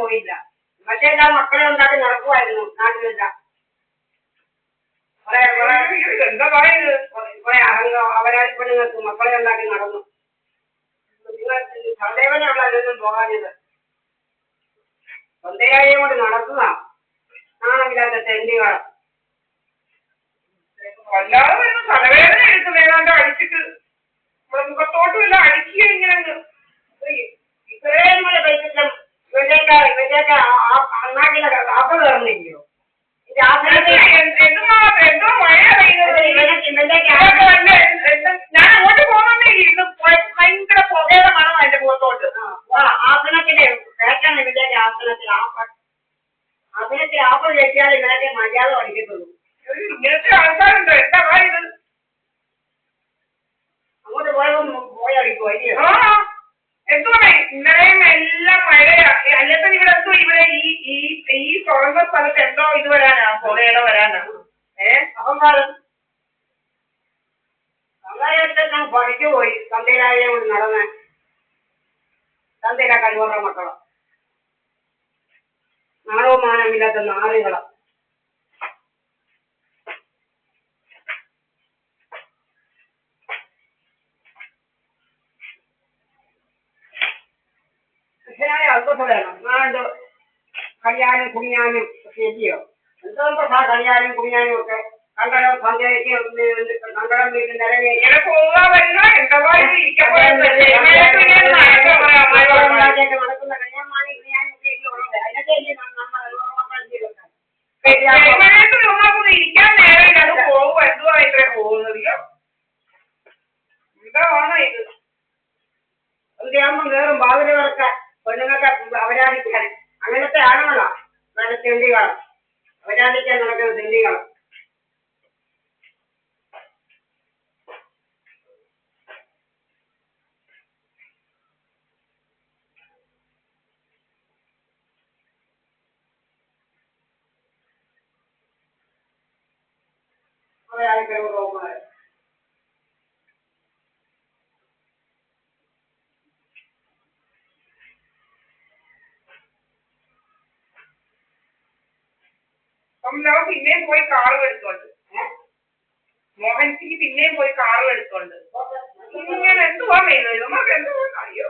പോയില്ല. പക്ഷേ എല്ലാ മക്കളെ ഉണ്ടാക്കി നടക്കുമായിരുന്നു നാട്ടിലില്ല. കുറെ അവരാതി പെണ്ണുങ്ങൾക്ക് മക്കളെ ഉണ്ടാക്കി നടന്നു. സന്ദേവനുള്ള ഇതൊന്നും പോകാഞ്ഞത് സ്വന്തയായെ കൊണ്ട് നടക്കുക നാണമില്ലാത്ത തെണ്ടികളെ. വല്ലാതെ തലവേദന എടുക്കും. ഏതാണ്ട് അടിച്ചിട്ട് നമ്മുടെ മുഖത്തോട്ടും എല്ലാം അടിക്കുക ഇങ്ങനെ ഇത്രയും കൂടെ കഴിച്ചിട്ടും ഇവന്റെയൊക്കെ അണ്ണാക്കിലെ കാപ്പ കയറുന്നില്ലയോ? എന്തോ മഴ പെയ്യുന്നത്. ഞാൻ അങ്ങോട്ട് പോകുന്നേ ഇന്ന് ഭയങ്കര പുകയുടെ മണം അതിന്റെ മുഖത്തോട്ട്. ആസനത്തിന്റെ കേട്ടാണ് ഇവന്റെയൊക്കെ ആസനത്തിൽ ആപ്പ കയറ്റിയാൽ ഇവരൊക്കെ മര്യാദ പഠിക്കത്തുള്ളൂ. ഇങ്ങനത്തെ ആൾക്കാരുണ്ടോ? എന്താ ഇത്? അങ്ങോട്ട് പോയടിക്കോ അല്ലയോ? എന്തുവാ ഇന്നലെയും എല്ലാം മഴയാ. അല്ലത്തെ ഇവിടെ എന്തോ ഇവിടെ ഈ തുറന്ന സ്ഥലത്ത് എന്തോ ഇത് വരാനാ, പുകയില വരാനാ. അഹങ്കാരം ഞാൻ പഠിച്ചു പോയി. തന്തയിലായ കൊണ്ട് നടന്ന് തന്തയില കഴിവുള്ള മക്കളോ നാണവും മാനമില്ലാത്ത നാറുകളോ. മനുഷ്യനായ അൽപ്പത വേണം. നാണ്ട് കളിയാനും കുടിയാനും ഒക്കെ എത്തിയോ? എന്തോ കളിയാനും കുടിയാനും ഒക്കെ കണ്ടടം സന്ധ്യയ്ക്ക് കണ്ടടം വീട്ടിൽ നിറയെ നടക്കുന്ന കല്യാണമാണ് കുടിയാനും ഒക്കെ ഉള്ളത്. അതിനൊക്കെ ഇരിക്കാൻ നേരം അത് പോകും. എന്തുവാ ഇത്ര പോകുന്നത്? എന്താണോ ഇത്? സന്ധ്യയാകുമ്പോൾ കയറും ബാതിൽ കിടക്കാൻ പെണ്ണുങ്ങൾക്ക് അവരാധിക്കാൻ. അങ്ങനത്തെ ആണുങ്ങളാ നല്ല തെണ്ടികളാണ്. അവരാധിക്കാൻ നടക്കുന്ന തെണ്ടികളാണ്. അവരാധിക്കാൻ പോകുന്നത് പിന്നെയും പോയി കാറും എടുത്തോണ്ട് മോഹൻ സിംഗ് പിന്നെയും പോയി കാറും എടുത്തോണ്ട് ഇങ്ങനെ എന്തുവാ ചെയ്യുന്നത്? നമുക്ക് എന്തുവാ അറിയോ?